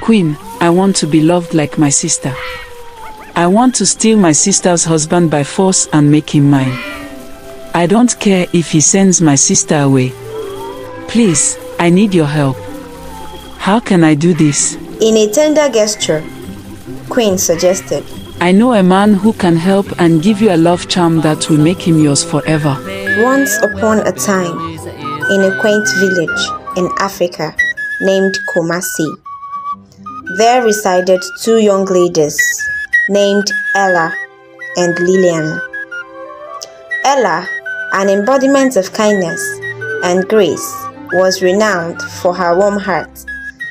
Queen, I want to be loved like my sister. I want to steal my sister's husband by force and make him mine. I don't care if he sends my sister away. Please, I need your help. How can I do this? In a tender gesture, Queen suggested, I know a man who can help and give you a love charm that will make him yours forever. Once upon a time, in a quaint village in Africa named Komasi, there resided two young ladies named Ella and Lilian. Ella, an embodiment of kindness and grace, was renowned for her warm heart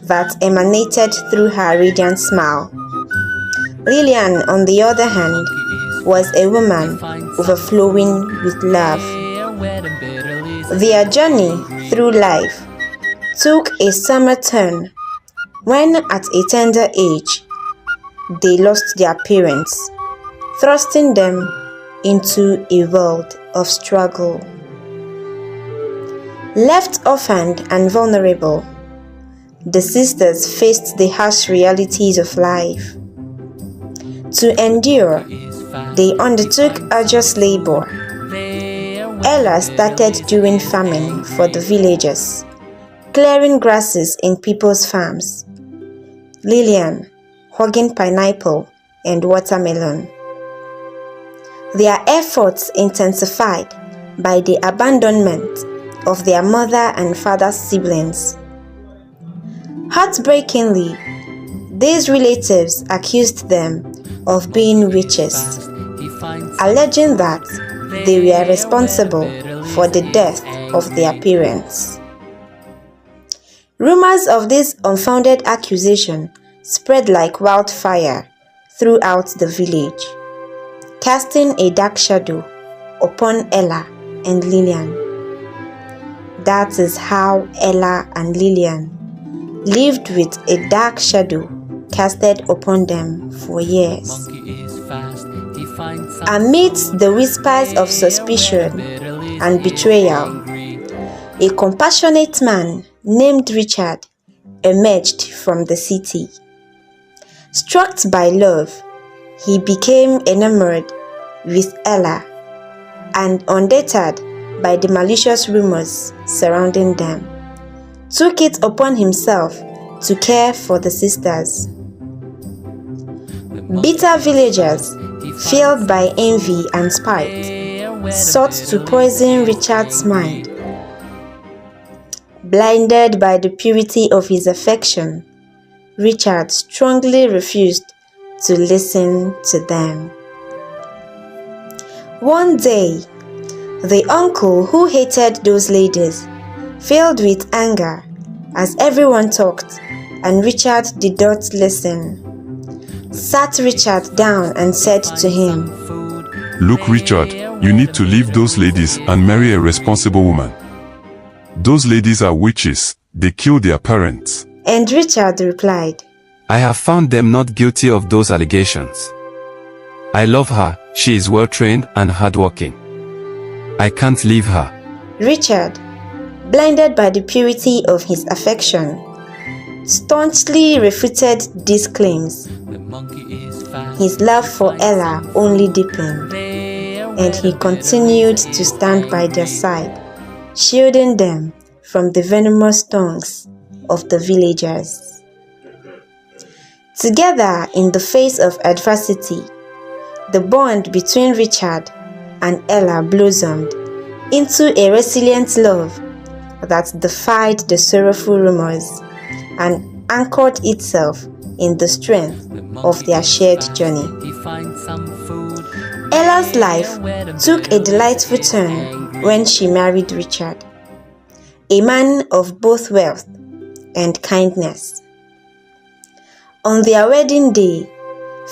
that emanated through her radiant smile. Lilian, on the other hand, was a woman overflowing with love. Their journey through life took a summer turn when, at a tender age, they lost their parents, thrusting them into a world of struggle. Left orphaned and vulnerable, the sisters faced the harsh realities of life. To endure, they undertook arduous labor. Ella started doing farming for the villagers, clearing grasses in people's farms. Lilian, hugging pineapple and watermelon. Their efforts intensified by the abandonment of their mother and father's siblings. Heartbreakingly, these relatives accused them of being witches, alleging that they were responsible for the death of their parents. Rumors of this unfounded accusation spread like wildfire throughout the village, casting a dark shadow upon Ella and Lilian. That is how Ella and Lilian lived with a dark shadow casted upon them for years. Amidst the whispers of suspicion and betrayal, a compassionate man named Richard emerged from the city. Struck by love, he became enamored with Ella and, undeterred by the malicious rumors surrounding them, took it upon himself to care for the sisters. Bitter villagers, filled by envy and spite, sought to poison Richard's mind. Blinded by the purity of his affection, Richard strongly refused to listen to them. One day, the uncle who hated those ladies, filled with anger as everyone talked and Richard did not listen, sat Richard down and said to him, Look, Richard, you need to leave those ladies and marry a responsible woman. Those ladies are witches. They kill their parents. And Richard replied, I have found them not guilty of those allegations. I love her. She is well-trained and hardworking. I can't leave her. Richard, blinded by the purity of his affection, staunchly refuted these claims. His love for Ella only deepened, and he continued to stand by their side, shielding them from the venomous tongues of the villagers. Together in the face of adversity, the bond between Richard and Ella blossomed into a resilient love that defied the sorrowful rumors and anchored itself in the strength of their shared journey. Ella's life took a delightful turn when she married Richard, a man of both wealth and kindness. On their wedding day,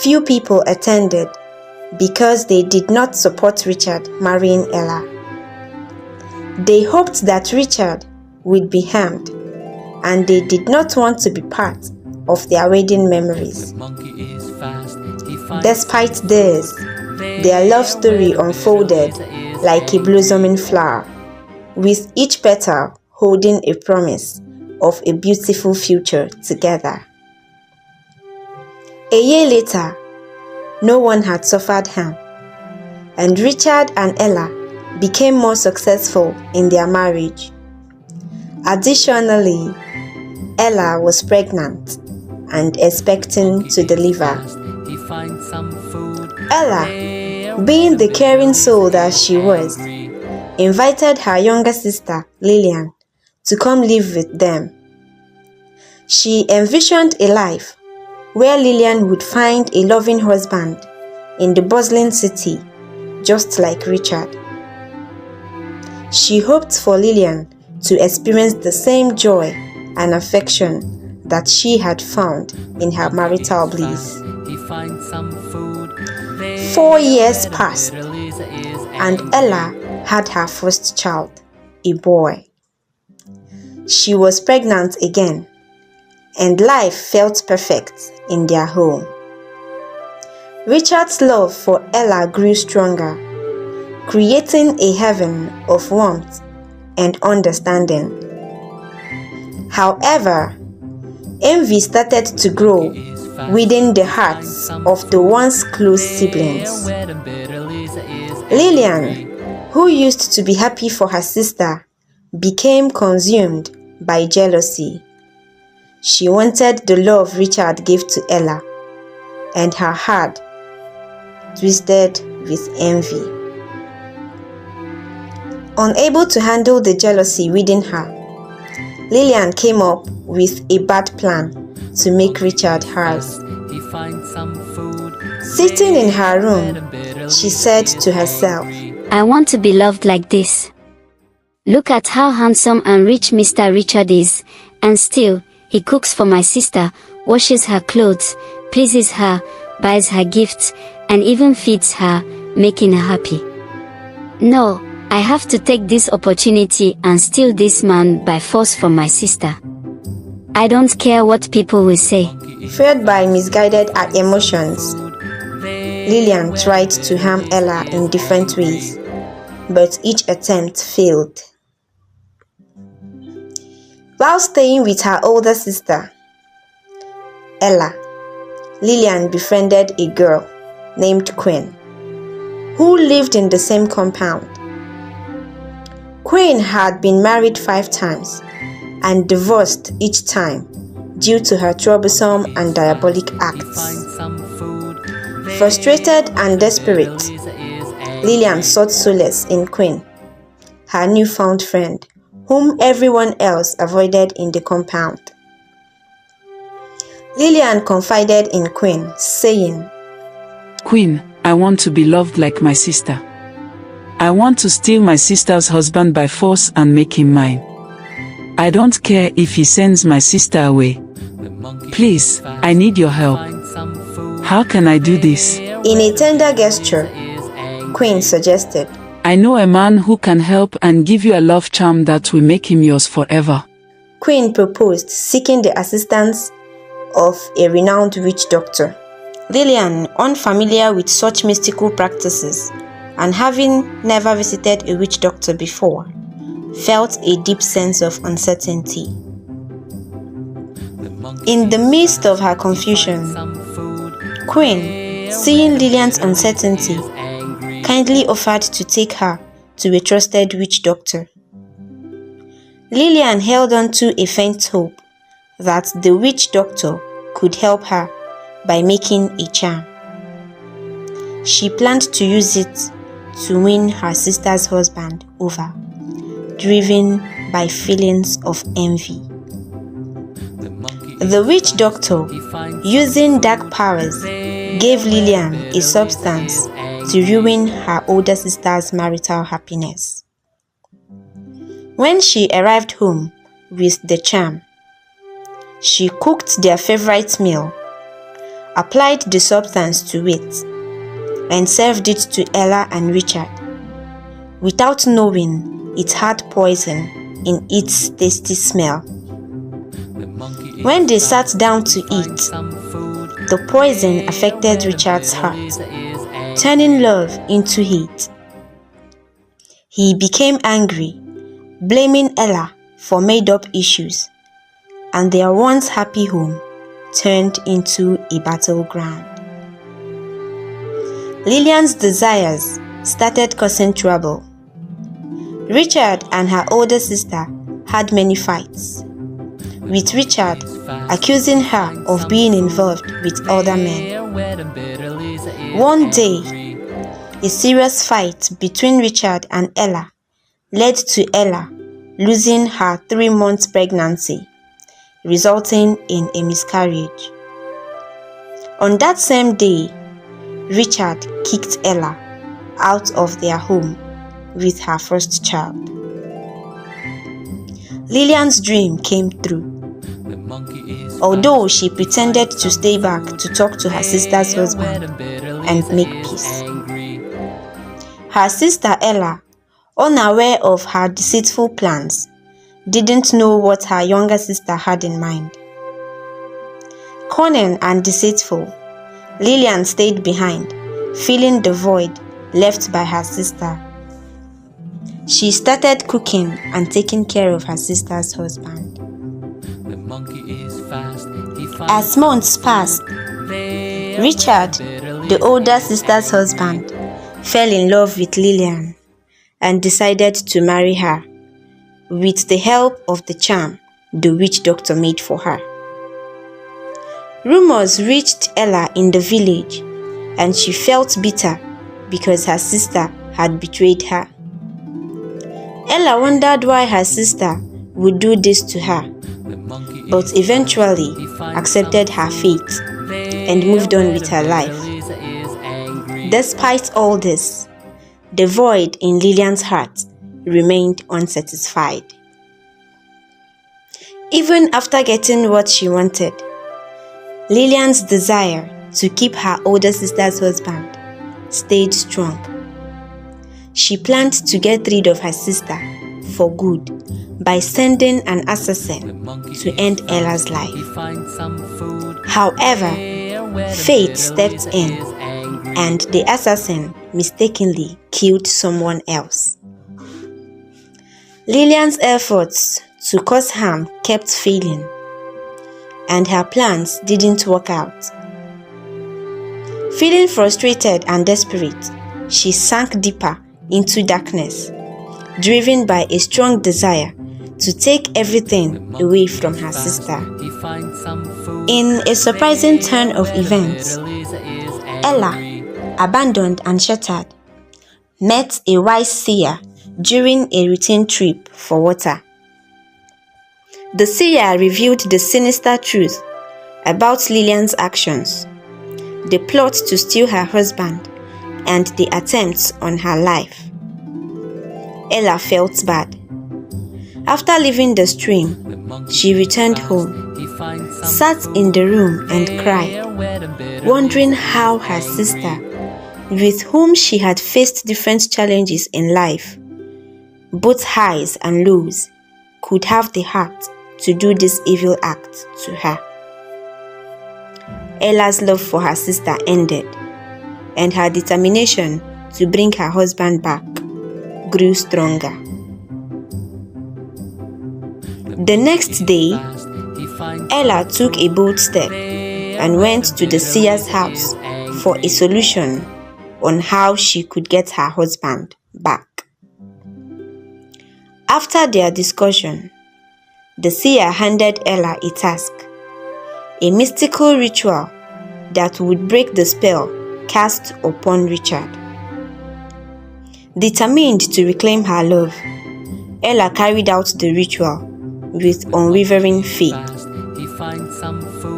few people attended because they did not support Richard marrying Ella. They hoped that Richard would be harmed, and they did not want to be part of their wedding memories. Despite this, their love story unfolded like a blossoming flower, with each petal holding a promise of a beautiful future together. A year later, no one had suffered harm, and Richard and Ella became more successful in their marriage. Additionally, Ella was pregnant and expecting to deliver. Ella, being the caring soul that she was, invited her younger sister, Lilian, to come live with them. She envisioned a life where Lilian would find a loving husband in the bustling city, just like Richard. She hoped for Lilian to experience the same joy and affection that she had found in her marital bliss. 4 years passed, and Ella had her first child, a boy. She was pregnant again, and life felt perfect in their home. Richard's love for Ella grew stronger, creating a heaven of warmth and understanding. However, envy started to grow within the hearts of the once close siblings. Lilian, who used to be happy for her sister, became consumed by jealousy. She wanted the love Richard gave to Ella, and her heart twisted with envy. Unable to handle the jealousy within her, Lilian came up with a bad plan to make Richard hers. Sitting in her room, she said to herself, I want to be loved like this. Look at how handsome and rich Mr. Richard is, and still, he cooks for my sister, washes her clothes, pleases her, buys her gifts, and even feeds her, making her happy. No, I have to take this opportunity and steal this man by force from my sister. I don't care what people will say. Fueled by misguided emotions, Lilian tried to harm Ella in different ways, but each attempt failed. While staying with her older sister, Ella, Lilian befriended a girl named Quaint, who lived in the same compound. Quaint had been married 5 times and divorced each time due to her troublesome and diabolic acts. Frustrated and desperate, Lilian sought solace in Quaint, her newfound friend, whom everyone else avoided in the compound. Lilian confided in Quaint, saying, Queen, I want to be loved like my sister. I want to steal my sister's husband by force and make him mine. I don't care if he sends my sister away. Please, I need your help. How can I do this? In a tender gesture, Quaint suggested, I know a man who can help and give you a love charm that will make him yours forever. Quaint proposed, seeking the assistance of a renowned witch doctor. Lilian, unfamiliar with such mystical practices and having never visited a witch doctor before, felt a deep sense of uncertainty. In the midst of her confusion, Quaint, seeing Lilian's uncertainty, kindly offered to take her to a trusted witch doctor. Lilian held on to a faint hope that the witch doctor could help her by making a charm. She planned to use it to win her sister's husband over, driven by feelings of envy. The witch doctor, using dark powers, gave Lilian a substance to ruin her older sister's marital happiness. When she arrived home with the charm, she cooked their favorite meal, applied the substance to it, and served it to Ella and Richard, without knowing it had poison in its tasty smell. When they sat down to eat, the poison affected Richard's heart, turning love into hate. He became angry, blaming Ella for made-up issues, and their once happy home turned into a battleground. Lilian's desires started causing trouble. Richard and her older sister had many fights, with Richard accusing her of being involved with other men. One day, a serious fight between Richard and Ella led to Ella losing her 3-month pregnancy, resulting in a miscarriage. On that same day, Richard kicked Ella out of their home with her first child. Lilian's dream came true. Although she pretended to stay back to talk to her sister's husband and make peace. Her sister Ella, unaware of her deceitful plans, didn't know what her younger sister had in mind. Cunning and deceitful, Lilian stayed behind, filling the void left by her sister. She started cooking and taking care of her sister's husband. As months passed, Richard, the older sister's husband, fell in love with Lilian and decided to marry her with the help of the charm the witch doctor made for her. Rumors reached Ella in the village, and she felt bitter because her sister had betrayed her. Ella wondered why her sister would do this to her, but eventually accepted her fate and moved on with her life. Despite all this, the void in Lilian's heart remained unsatisfied. Even after getting what she wanted, Lilian's desire to keep her older sister's husband stayed strong. She planned to get rid of her sister for good by sending an assassin to end Ella's life. However, fate stepped in and the assassin mistakenly killed someone else. Lilian's efforts to cause harm kept failing, and her plans didn't work out. Feeling frustrated and desperate, she sank deeper into darkness, driven by a strong desire to take everything away from her sister. In a surprising turn of events, Ella, abandoned and shattered, met a wise seer during a routine trip for water. The seer revealed the sinister truth about Lilian's actions, the plot to steal her husband, and the attempts on her life. Ella felt bad. After leaving the stream, she returned home, sat in the room and cried, wondering how her sister, with whom she had faced different challenges in life, both highs and lows, could have the heart to do this evil act to her. Ella's love for her sister ended, and her determination to bring her husband back grew stronger. The next day, Ella took a bold step and went to the seer's house for a solution on how she could get her husband back. After their discussion, the seer handed Ella a task, a mystical ritual that would break the spell cast upon Richard. Determined to reclaim her love, Ella carried out the ritual with unwavering faith.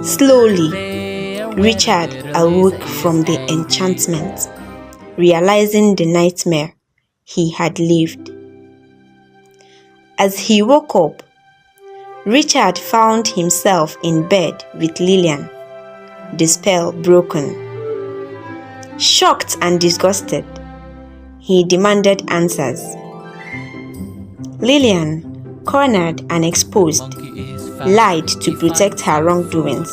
Slowly, Richard awoke from the enchantment, realizing the nightmare he had lived. As he woke up, Richard found himself in bed with Lilian, the spell broken. Shocked and disgusted, he demanded answers. Lilian, cornered and exposed, lied to protect her wrongdoings,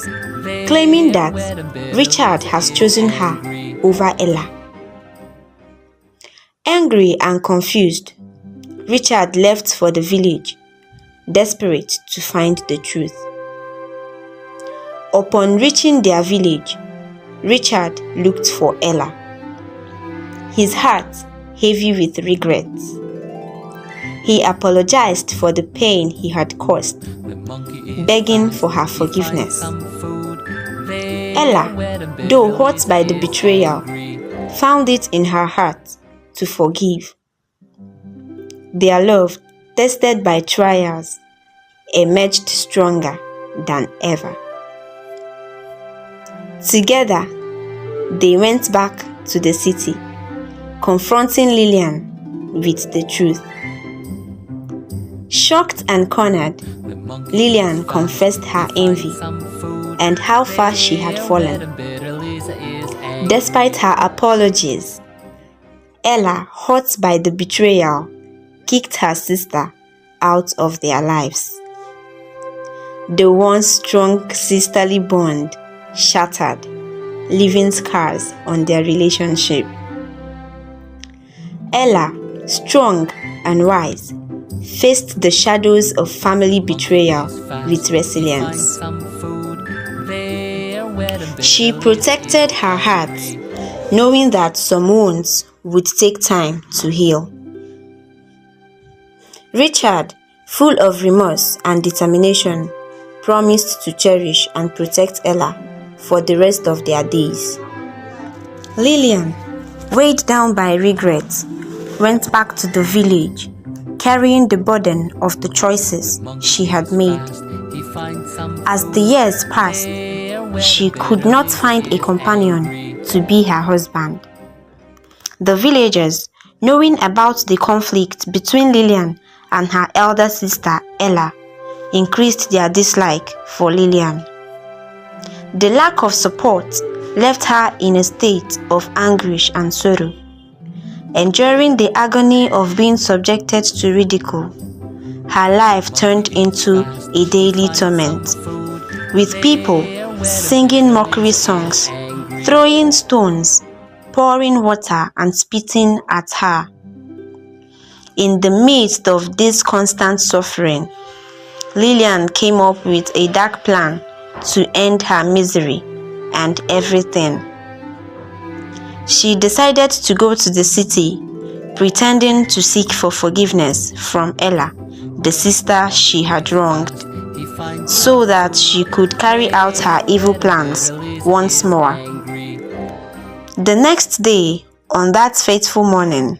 claiming that Richard has chosen her over Ella. Angry and confused, Richard left for the village, desperate to find the truth. Upon reaching their village, Richard looked for Ella, his heart heavy with regrets. He apologized for the pain he had caused, begging for her forgiveness. Ella, though hurt by the betrayal, found it in her heart to forgive. Their love, tested by trials, emerged stronger than ever. Together, they went back to the city, confronting Lilian with the truth. Shocked and cornered, Lilian confessed her envy and how far she had fallen. Despite her apologies, Ella, hurt by the betrayal, kicked her sister out of their lives. The once strong sisterly bond shattered, leaving scars on their relationship. Ella, strong and wise, faced the shadows of family betrayal with resilience. She protected her heart, knowing that some wounds would take time to heal. Richard, full of remorse and determination, promised to cherish and protect Ella for the rest of their days. Lilian, weighed down by regret, went back to the village, carrying the burden of the choices she had made. As the years passed, she could not find a companion to be her husband. The villagers, knowing about the conflict between Lilian and her elder sister Ella, increased their dislike for Lilian. The lack of support left her in a state of anguish and sorrow, enduring the agony of being subjected to ridicule. Her life turned into a daily torment, with people singing mockery songs, throwing stones, pouring water and spitting at her. In the midst of this constant suffering, Lilian came up with a dark plan to end her misery and everything. She decided to go to the city, pretending to seek for forgiveness from Ella, the sister she had wronged, so that she could carry out her evil plans once more. The next day, on that fateful morning,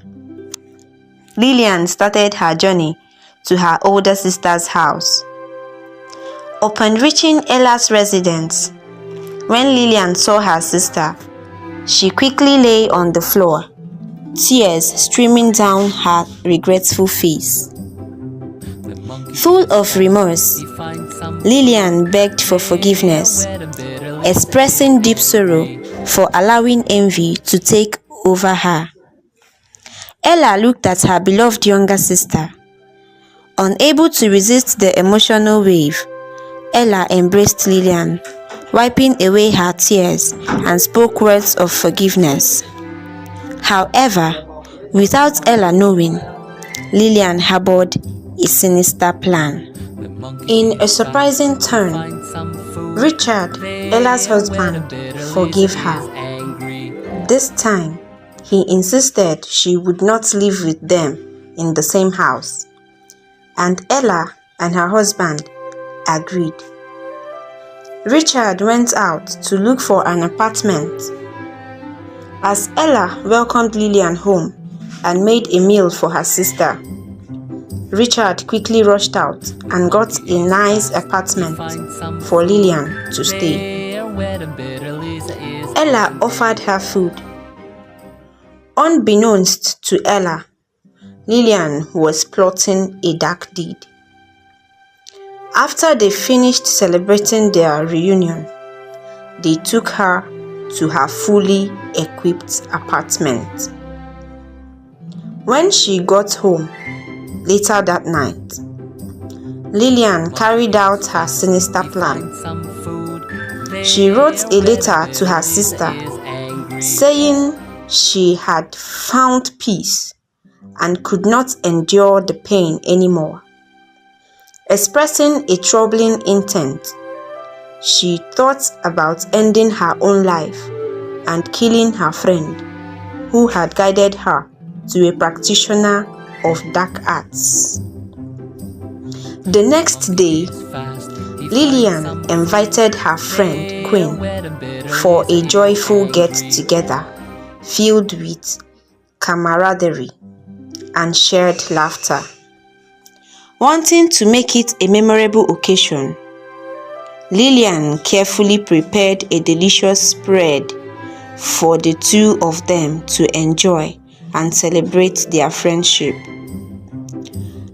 Lilian started her journey to her older sister's house. Upon reaching Ella's residence, when Lilian saw her sister, she quickly lay on the floor, tears streaming down her regretful face. Full of remorse, Lilian begged for forgiveness, expressing deep sorrow for allowing envy to take over her. Ella looked at her beloved younger sister. Unable to resist the emotional wave, Ella embraced Lilian, wiping away her tears, and spoke words of forgiveness. However, without Ella knowing, Lilian harbored a sinister plan. In a surprising turn, Richard, Ella's husband, forgave her. This time, he insisted she would not live with them in the same house, and Ella and her husband agreed. Richard went out to look for an apartment. As Ella welcomed Lilian home and made a meal for her sister, Richard quickly rushed out and got a nice apartment for Lilian to stay. Ella offered her food. Unbeknownst to Ella, Lilian was plotting a dark deed. After they finished celebrating their reunion, they took her to her fully equipped apartment. When she got home later that night, Lilian carried out her sinister plan. She wrote a letter to her sister saying she had found peace and could not endure the pain anymore. Expressing a troubling intent, she thought about ending her own life and killing her friend, who had guided her to a practitioner of dark arts. The next day, Lilian invited her friend Quaint for a joyful get-together filled with camaraderie and shared laughter. Wanting to make it a memorable occasion, Lilian carefully prepared a delicious spread for the two of them to enjoy and celebrate their friendship.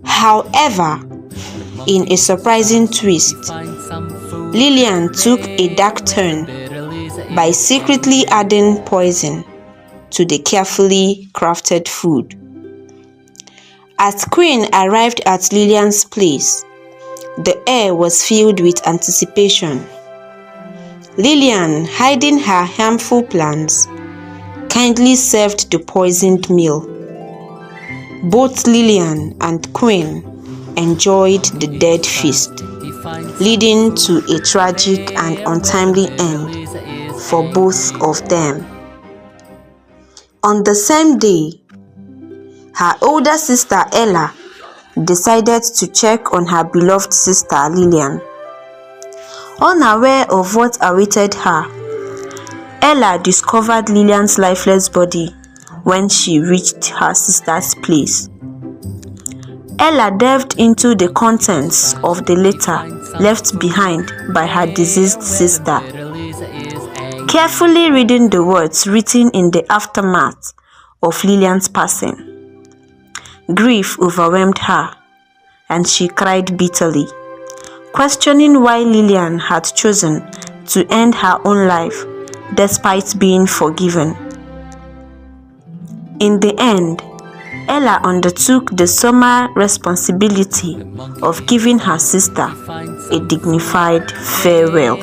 However, in a surprising twist, Lilian took a dark turn by secretly adding poison to the carefully crafted food. As Queen arrived at Lilian's place, the air was filled with anticipation. Lilian, hiding her harmful plans, kindly served the poisoned meal. Both Lilian and Queen enjoyed the dead feast, leading to a tragic and untimely end for both of them. On the same day, her older sister Ella decided to check on her beloved sister Lilian. Unaware of what awaited her, Ella discovered Lilian's lifeless body when she reached her sister's place. Ella delved into the contents of the letter left behind by her deceased sister. Carefully reading the words written in the aftermath of Lilian's passing, grief overwhelmed her, and she cried bitterly, questioning why Lilian had chosen to end her own life despite being forgiven. In the end, Ella undertook the solemn responsibility of giving her sister a dignified farewell.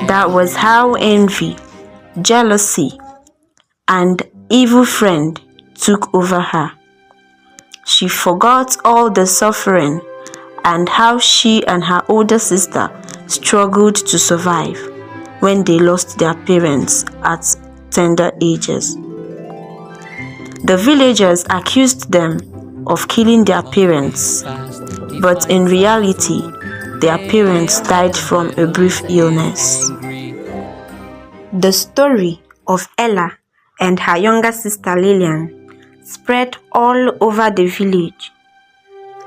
That was how envy, jealousy, and evil friend took over her. She forgot all the suffering and how she and her older sister struggled to survive when they lost their parents at tender ages. The villagers accused them of killing their parents, but in reality, their parents died from a brief illness. The story of Ella and her younger sister Lilian spread all over the village.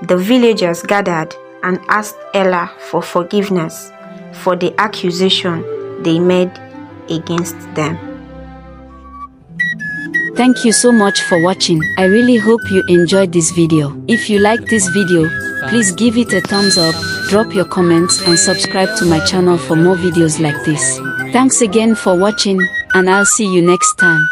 The villagers gathered and asked Ella for forgiveness for the accusation they made against them. Thank you so much for watching. I really hope you enjoyed this video. If you like this video, please give it a thumbs up, drop your comments and subscribe to my channel for more videos like this. Thanks again for watching, and I'll see you next time.